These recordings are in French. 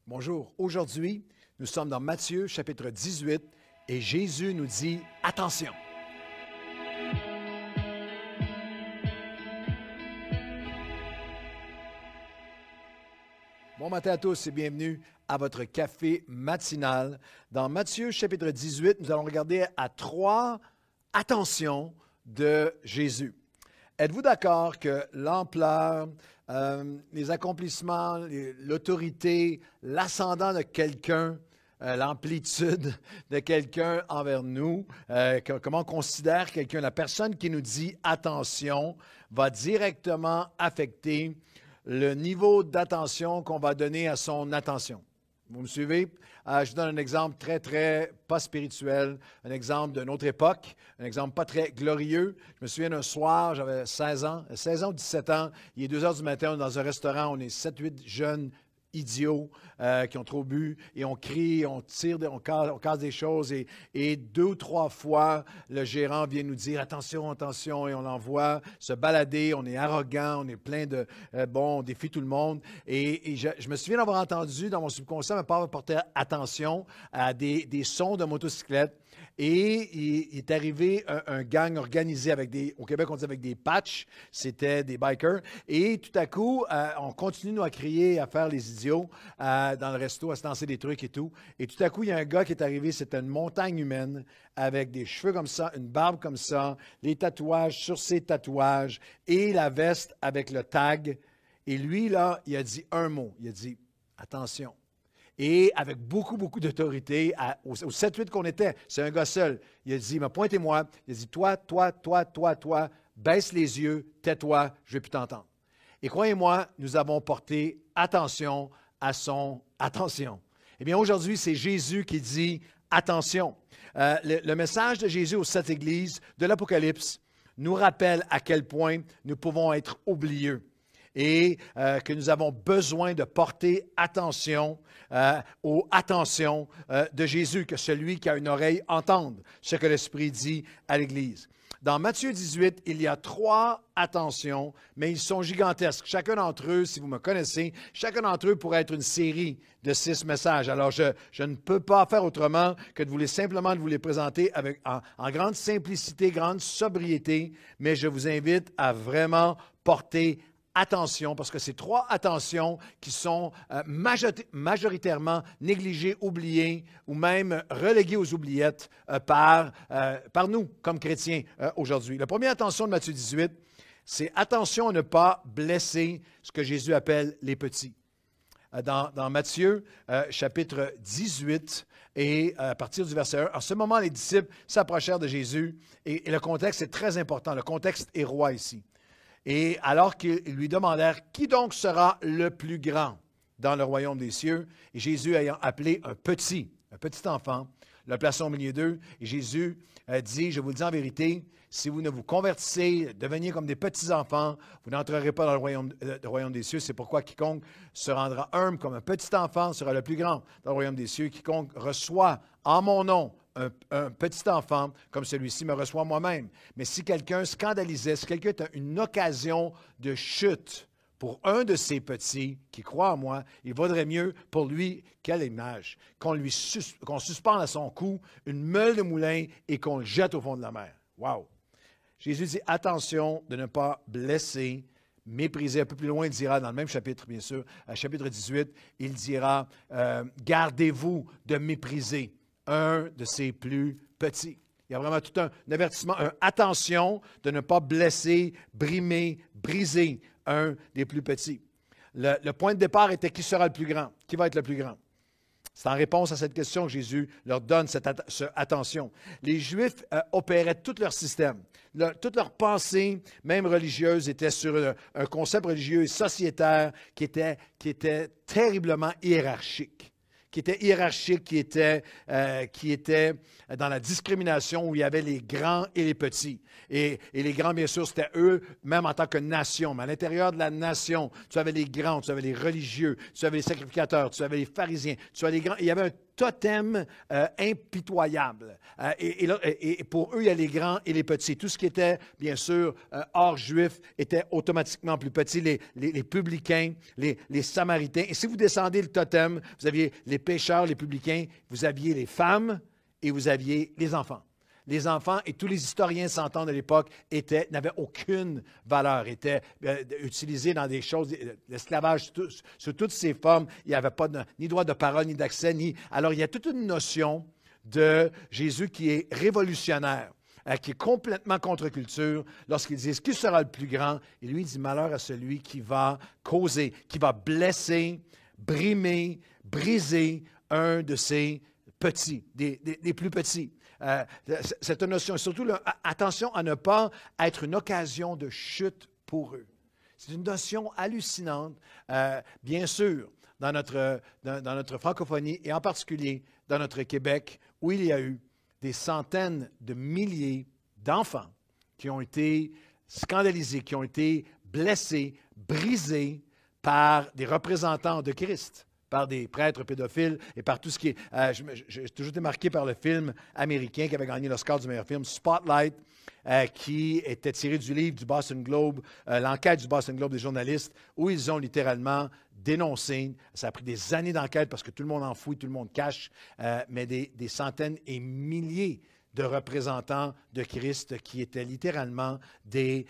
Bonjour. Aujourd'hui, nous sommes dans Matthieu chapitre 18 et Jésus nous dit « Attention ». Bon matin à tous et bienvenue à votre café matinal. Dans Matthieu chapitre 18, nous allons regarder à 3 attentions de Jésus. Êtes-vous d'accord que l'ampleur, les accomplissements, l'autorité, l'ascendant de quelqu'un, l'amplitude de quelqu'un envers nous, comment on considère quelqu'un, la personne qui nous dit « attention » va directement affecter le niveau d'attention qu'on va donner à son attention. Vous me suivez? Je vous donne un exemple très pas spirituel, un exemple d'une autre époque, un exemple pas très glorieux. Je me souviens d'un soir, j'avais 16 ans ou 17 ans, il est 2 heures du matin, on est dans un restaurant, on est 7-8 jeunes idiots qui ont trop bu et on crie, on tire, on casse des choses et 2 ou 3 fois, le gérant vient nous dire « attention » et on l'envoie se balader, on est arrogant, on est plein de on défie tout le monde et je me souviens d'avoir entendu dans mon subconscient, ma part porter attention à des sons de motocyclette. Et il est arrivé un gang organisé au Québec, on dit avec des patchs, c'était des bikers. Et tout à coup, on continue nous à crier, à faire les idiots dans le resto, à se lancer des trucs et tout. Et tout à coup, il y a un gars qui est arrivé, c'était une montagne humaine avec des cheveux comme ça, une barbe comme ça, les tatouages sur ses tatouages et la veste avec le tag. Et lui, là, il a dit un mot, il a dit « attention ». Et avec beaucoup d'autorité, au 7-8 qu'on était, c'est un gars seul. Il a dit, pointez-moi. Il a dit, toi, baisse les yeux, tais-toi, je ne vais plus t'entendre. Et croyez-moi, nous avons porté attention à son attention. Eh bien, aujourd'hui, c'est Jésus qui dit, attention. Le message de Jésus aux 7 églises de l'Apocalypse nous rappelle à quel point nous pouvons être oublieux. Et que nous avons besoin de porter attention aux attentions de Jésus, que celui qui a une oreille entende ce que l'Esprit dit à l'Église. Dans Matthieu 18, il y a 3 attentions, mais ils sont gigantesques. Chacun d'entre eux, si vous me connaissez, chacun d'entre eux pourrait être une série de 6 messages. Alors, je ne peux pas faire autrement que de vous les présenter en grande simplicité, grande sobriété, mais je vous invite à vraiment porter attention, parce que c'est 3 attentions qui sont majoritairement négligées, oubliées ou même reléguées aux oubliettes par nous, comme chrétiens aujourd'hui. La première attention de Matthieu 18, c'est attention à ne pas blesser ce que Jésus appelle les petits. Dans Matthieu, chapitre 18, et à partir du verset 1, en ce moment, les disciples s'approchèrent de Jésus, et le contexte est très important, le contexte est roi ici. Et alors qu'ils lui demandèrent « Qui donc sera le plus grand dans le royaume des cieux? » Et Jésus ayant appelé un petit enfant, le plaçant au milieu d'eux. Et Jésus dit « Je vous le dis en vérité, si vous ne vous convertissez, deveniez comme des petits-enfants, vous n'entrerez pas dans le royaume des cieux. C'est pourquoi quiconque se rendra humble comme un petit enfant sera le plus grand dans le royaume des cieux. Quiconque reçoit en mon nom un petit enfant comme celui-ci me reçoit moi-même. Mais si quelqu'un scandalisait, si quelqu'un a une occasion de chute pour un de ces petits qui croit en moi, il vaudrait mieux pour lui, quelle image, qu'on suspende à son cou une meule de moulin et qu'on le jette au fond de la mer. Wow! Jésus dit, attention de ne pas blesser, mépriser. Un peu plus loin, il dira, dans le même chapitre, bien sûr, chapitre 18, il dira, gardez-vous de mépriser un de ses plus petits. Il y a vraiment tout un avertissement, attention de ne pas blesser, brimer, briser un des plus petits. Le point de départ était qui sera le plus grand? Qui va être le plus grand? C'est en réponse à cette question que Jésus leur donne cette attention. Les Juifs opéraient tout leur système. Toute leur pensée, même religieuse, était sur un concept religieux et sociétaire qui était terriblement hiérarchique, qui était hiérarchique, qui était dans la discrimination, où il y avait les grands et les petits. Et les grands, bien sûr, c'était eux, même en tant que nation. Mais à l'intérieur de la nation, tu avais les grands, tu avais les religieux, tu avais les sacrificateurs, tu avais les pharisiens, tu avais les grands. Il y avait un totem impitoyable. Et pour eux, il y a les grands et les petits. Tout ce qui était, bien sûr, hors juif était automatiquement plus petit. Les publicains, les samaritains. Et si vous descendez le totem, vous aviez les pécheurs, les publicains, vous aviez les femmes et vous aviez les enfants. Les enfants, et tous les historiens s'entendent à l'époque, n'avaient aucune valeur, étaient utilisés dans des choses, l'esclavage sous toutes ses formes. Il n'y avait pas ni droit de parole, ni d'accès, Alors, il y a toute une notion de Jésus qui est révolutionnaire, qui est complètement contre-culture, lorsqu'il dit « Qui sera le plus grand? » Et lui, il dit « Malheur à celui qui va causer, qui va blesser, brimer, briser un de ses petits, des plus petits. » Cette notion, surtout, attention à ne pas être une occasion de chute pour eux. C'est une notion hallucinante, bien sûr, dans notre francophonie et en particulier dans notre Québec, où il y a eu des centaines de milliers d'enfants qui ont été scandalisés, qui ont été blessés, brisés par des représentants de Christ, par des prêtres pédophiles et par tout ce qui est... J'ai toujours été marqué par le film américain qui avait gagné l'Oscar du meilleur film, Spotlight, qui était tiré du livre du Boston Globe, l'enquête du Boston Globe des journalistes, où ils ont littéralement dénoncé, ça a pris des années d'enquête parce que tout le monde enfouit, tout le monde cache, mais des centaines et milliers de représentants de Christ qui étaient littéralement des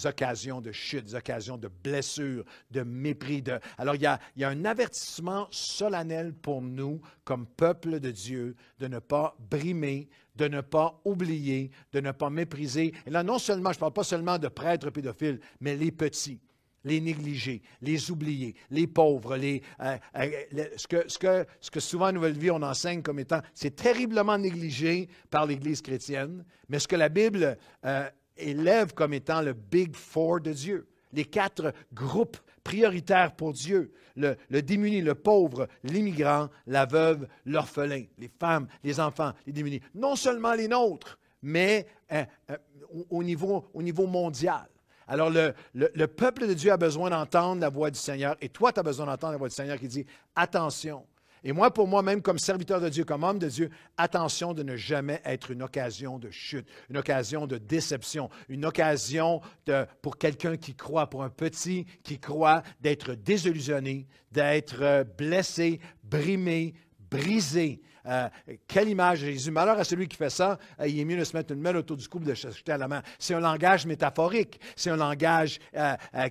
occasions de chute, des occasions de blessures, de mépris. Alors, il y a un avertissement solennel pour nous, comme peuple de Dieu, de ne pas brimer, de ne pas oublier, de ne pas mépriser. Et là, non seulement, je ne parle pas seulement de prêtres pédophiles, mais les petits, les négligés, les oubliés, les pauvres, ce que souvent à Nouvelle Vie on enseigne comme étant, c'est terriblement négligé par l'Église chrétienne, mais ce que la Bible élève comme étant le Big Four de Dieu, les 4 groupes prioritaires pour Dieu, le démuni, le pauvre, l'immigrant, la veuve, l'orphelin, les femmes, les enfants, les démunis. Non seulement les nôtres, mais au niveau mondial. Alors, le peuple de Dieu a besoin d'entendre la voix du Seigneur, et toi, tu as besoin d'entendre la voix du Seigneur qui dit « Attention ». Et moi, pour moi-même, comme serviteur de Dieu, comme homme de Dieu, attention de ne jamais être une occasion de chute, une occasion de déception, une occasion pour quelqu'un qui croit, pour un petit qui croit, d'être désillusionné, d'être blessé, brimé, brisé. Quelle image de Jésus. Malheur à celui qui fait ça, il est mieux de se mettre une mêle autour du cou et de se jeter à la main. C'est un langage métaphorique, c'est un langage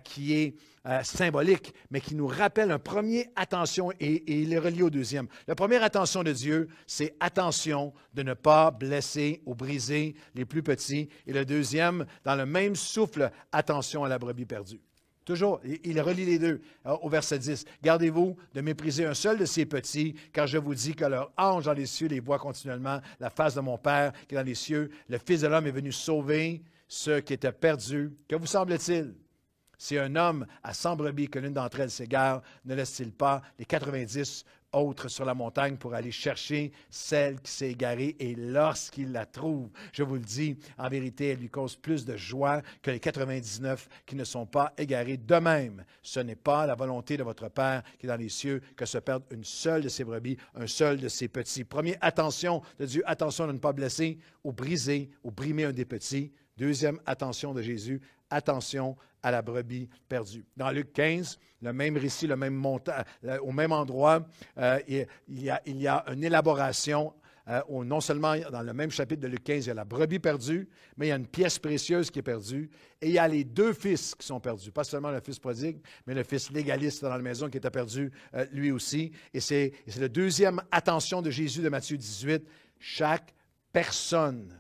qui est symbolique, mais qui nous rappelle un premier attention et il est relié au deuxième. La première attention de Dieu, c'est attention de ne pas blesser ou briser les plus petits. Et le deuxième, dans le même souffle, attention à la brebis perdue. Toujours, il relie les deux au verset 10. « Gardez-vous de mépriser un seul de ces petits, car je vous dis que leur ange dans les cieux les voit continuellement, la face de mon Père qui est dans les cieux. Le Fils de l'homme est venu sauver ceux qui étaient perdus. Que vous semble-t-il? Si un homme a 100 brebis que l'une d'entre elles s'égare, ne laisse-t-il pas les 90 autres sur la montagne pour aller chercher celle qui s'est égarée, et lorsqu'il la trouve, je vous le dis, en vérité, elle lui cause plus de joie que les 99 qui ne sont pas égarés. De même, ce n'est pas la volonté de votre Père qui est dans les cieux que se perde une seule de ses brebis, un seul de ses petits. Premier, attention de Dieu, attention de ne pas blesser ou briser ou brimer un des petits. Deuxième, attention de Jésus, attention à la brebis perdue. Dans Luc 15, le même récit, le même montant, au même endroit, il y a une élaboration, non seulement dans le même chapitre de Luc 15, il y a la brebis perdue, mais il y a une pièce précieuse qui est perdue, et il y a les 2 fils qui sont perdus, pas seulement le fils prodigue, mais le fils légaliste dans la maison qui était perdu lui aussi. Et c'est la deuxième attention de Jésus de Matthieu 18. Chaque personne,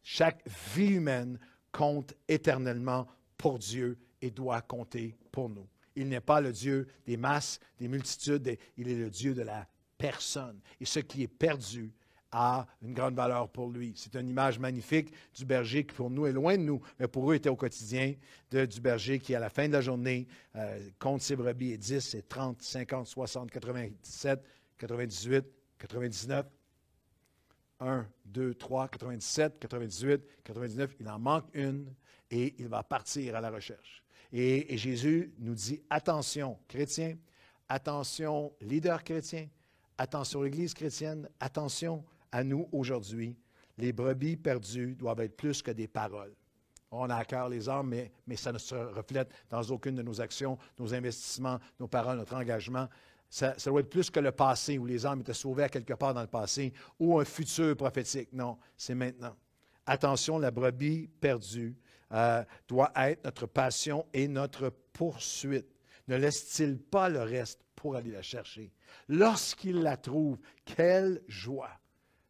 chaque vie humaine compte éternellement pour Dieu et doit compter pour nous. Il n'est pas le Dieu des masses, des multitudes, il est le Dieu de la personne. Et ce qui est perdu a une grande valeur pour lui. C'est une image magnifique du berger qui pour nous est loin de nous, mais pour eux était au quotidien, du berger qui à la fin de la journée compte ses brebis et 10, et 30, 50, 60, 97, 98, 99, 1, 2, 3, 97, 98, 99. Il en manque une et il va partir à la recherche. Et Jésus nous dit, attention, chrétiens, attention, leaders chrétiens, attention, l'Église chrétienne, attention à nous aujourd'hui. Les brebis perdues doivent être plus que des paroles. On a à cœur les âmes, mais ça ne se reflète dans aucune de nos actions, nos investissements, nos paroles, notre engagement. Ça doit être plus que le passé, où les âmes étaient sauvées à quelque part dans le passé, ou un futur prophétique. Non, c'est maintenant. Attention, la brebis perdue doit être notre passion et notre poursuite. Ne laisse-t-il pas le reste pour aller la chercher? Lorsqu'il la trouve, quelle joie!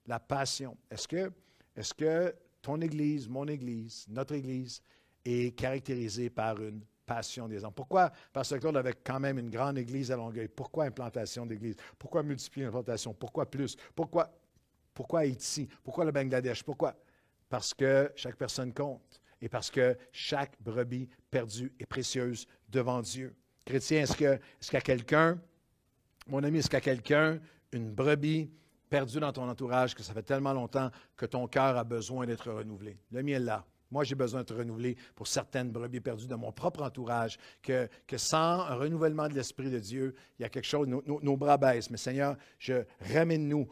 La passion. Est-ce que ton Église, mon Église, notre Église est caractérisée par une passion des hommes? Pourquoi Pasteur Claude avait quand même une grande Église à Longueuil? Pourquoi implantation d'Église? Pourquoi multiplier l'implantation? Pourquoi plus? Pourquoi Haïti? Pourquoi le Bangladesh? Pourquoi? Parce que chaque personne compte et parce que chaque brebis perdue est précieuse devant Dieu. Chrétien, est-ce qu'il y a quelqu'un, mon ami, est-ce qu'il y a quelqu'un, une brebis perdue dans ton entourage, que ça fait tellement longtemps que ton cœur a besoin d'être renouvelé? Le mien est là. Moi, j'ai besoin d'être renouvelé pour certaines brebis perdues de mon propre entourage, que sans un renouvellement de l'Esprit de Dieu, il y a quelque chose, nos bras baissent. Mais Seigneur, ramène-nous,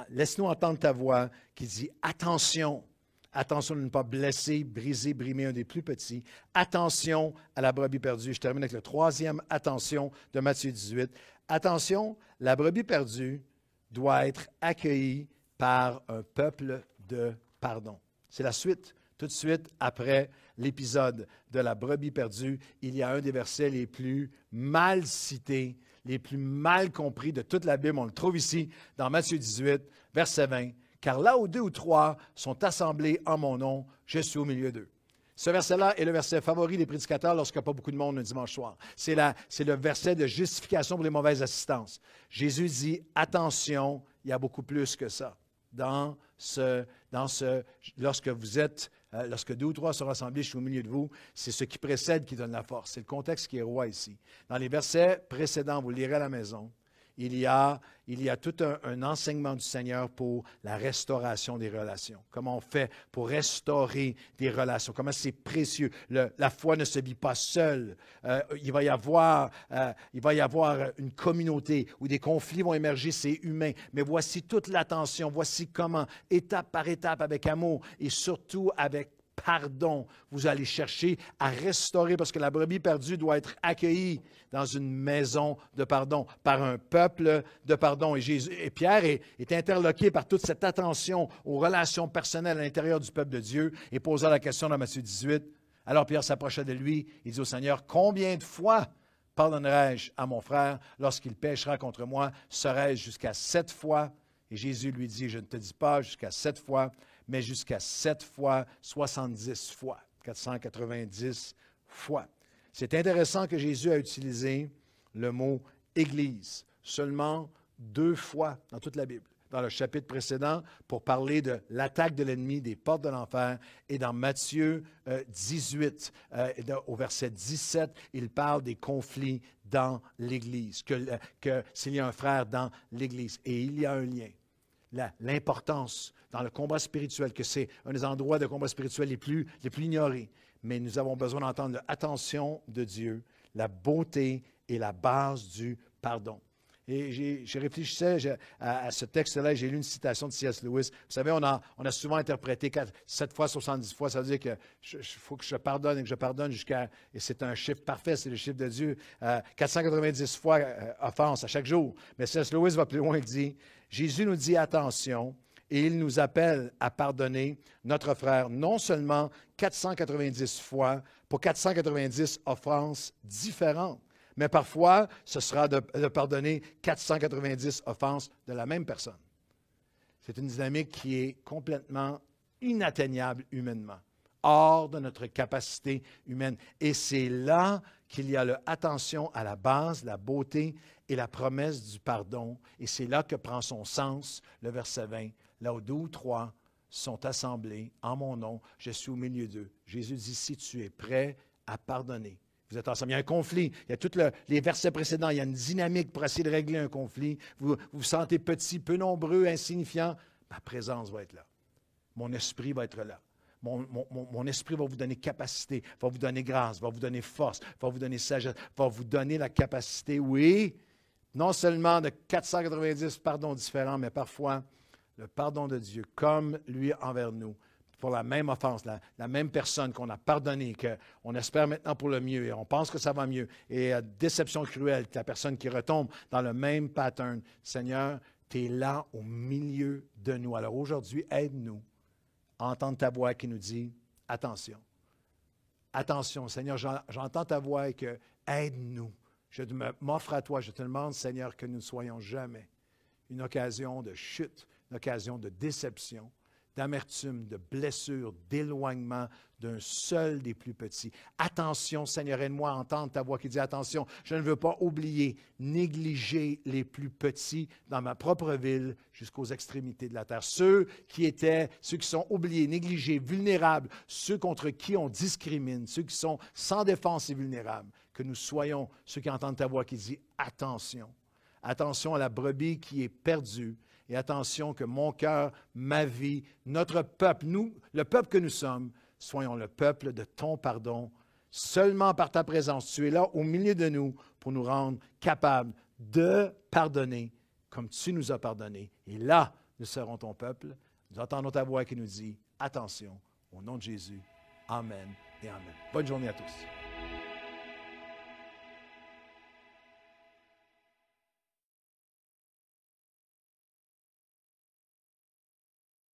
laisse-nous entendre ta voix qui dit « Attention ». Attention de ne pas blesser, briser, brimer un des plus petits. Attention à la brebis perdue. Je termine avec le troisième attention de Matthieu 18. Attention, la brebis perdue doit être accueillie par un peuple de pardon. C'est la suite. Tout de suite après l'épisode de la brebis perdue, il y a un des versets les plus mal cités, les plus mal compris de toute la Bible. On le trouve ici dans Matthieu 18, verset 20. Car là où 2 ou 3 sont assemblés en mon nom, je suis au milieu d'eux. Ce verset-là est le verset favori des prédicateurs lorsqu'il n'y a pas beaucoup de monde le dimanche soir. C'est le verset de justification pour les mauvaises assistances. Jésus dit, attention, il y a beaucoup plus que ça. Lorsque 2 ou 3 sont rassemblés, je suis au milieu de vous, c'est ce qui précède qui donne la force. C'est le contexte qui est roi ici. Dans les versets précédents, vous le lirez à la maison, il y a tout un enseignement du Seigneur pour la restauration des relations. Comment on fait pour restaurer des relations, comment c'est précieux. La foi ne se vit pas seule. Il va y avoir une communauté où des conflits vont émerger, c'est humain. Mais voici toute l'attention, voici comment, étape par étape, avec amour et surtout avec pardon, vous allez chercher à restaurer, parce que la brebis perdue doit être accueillie dans une maison de pardon, par un peuple de pardon. Et Pierre est interloqué par toute cette attention aux relations personnelles à l'intérieur du peuple de Dieu et posa la question dans Matthieu 18. Alors Pierre s'approcha de lui, il dit au Seigneur, « Combien de fois pardonnerai-je à mon frère lorsqu'il péchera contre moi? Serai-je jusqu'à 7 fois? » Et Jésus lui dit, « Je ne te dis pas jusqu'à 7 fois, mais jusqu'à 7 fois, 70 fois, 490 fois. » C'est intéressant que Jésus a utilisé le mot « Église » seulement 2 fois dans toute la Bible. Dans le chapitre précédent, pour parler de l'attaque de l'ennemi, des portes de l'enfer, et dans Matthieu 18, au verset 17, il parle des conflits dans l'Église, que s'il y a un frère dans l'Église. Et il y a un lien. L'importance dans le combat spirituel, que c'est un des endroits de combat spirituel les plus ignorés. Mais nous avons besoin d'entendre l'attention de Dieu, la beauté et la base du pardon. Et je réfléchissais à ce texte-là, j'ai lu une citation de C.S. Lewis. Vous savez, on a souvent interprété 7 fois, 70 fois, ça veut dire qu'il faut que je pardonne et que je pardonne jusqu'à, et c'est un chiffre parfait, c'est le chiffre de Dieu, 490 fois offense à chaque jour. Mais C.S. Lewis va plus loin, il dit, Jésus nous dit attention, et il nous appelle à pardonner notre frère non seulement 490 fois pour 490 offenses différentes, mais parfois, ce sera de pardonner 490 offenses de la même personne. C'est une dynamique qui est complètement inatteignable humainement, hors de notre capacité humaine. Et c'est là qu'il y a l'attention à la base, la beauté et la promesse du pardon. Et c'est là que prend son sens le verset 20. Là où 2 ou 3 sont assemblés en mon nom, je suis au milieu d'eux. Jésus dit, si tu es prêt à pardonner, Vous êtes ensemble. Il y a un conflit. Il y a tous les versets précédents. Il y a une dynamique pour essayer de régler un conflit. Vous vous sentez petit, peu nombreux, insignifiant. Ma présence va être là. Mon esprit va être là. Mon esprit va vous donner capacité, va vous donner grâce, va vous donner force, va vous donner sagesse, va vous donner la capacité, oui, non seulement de 490 pardons différents, mais parfois le pardon de Dieu, comme lui envers nous, pour la même offense, la même personne qu'on a pardonnée, qu'on espère maintenant pour le mieux et on pense que ça va mieux. Et déception cruelle, la personne qui retombe dans le même pattern. Seigneur, tu es là au milieu de nous. Alors aujourd'hui, aide-nous à entendre ta voix qui nous dit, attention, attention, Seigneur, j'entends ta voix et que aide-nous. Je m'offre à toi, je te demande, Seigneur, que nous ne soyons jamais une occasion de chute, une occasion de déception, d'amertume, de blessure, d'éloignement d'un seul des plus petits. Attention, Seigneur, aide-moi à entendre ta voix qui dit, attention, je ne veux pas oublier, négliger les plus petits dans ma propre ville jusqu'aux extrémités de la terre. Ceux qui sont oubliés, négligés, vulnérables, ceux contre qui on discrimine, ceux qui sont sans défense et vulnérables, que nous soyons ceux qui entendent ta voix qui dit, attention, attention à la brebis qui est perdue. Et attention que mon cœur, ma vie, notre peuple, nous, le peuple que nous sommes, soyons le peuple de ton pardon. Seulement par ta présence, tu es là au milieu de nous pour nous rendre capables de pardonner comme tu nous as pardonné. Et là, nous serons ton peuple. Nous entendons ta voix qui nous dit, attention, au nom de Jésus. Amen et amen. Bonne journée à tous.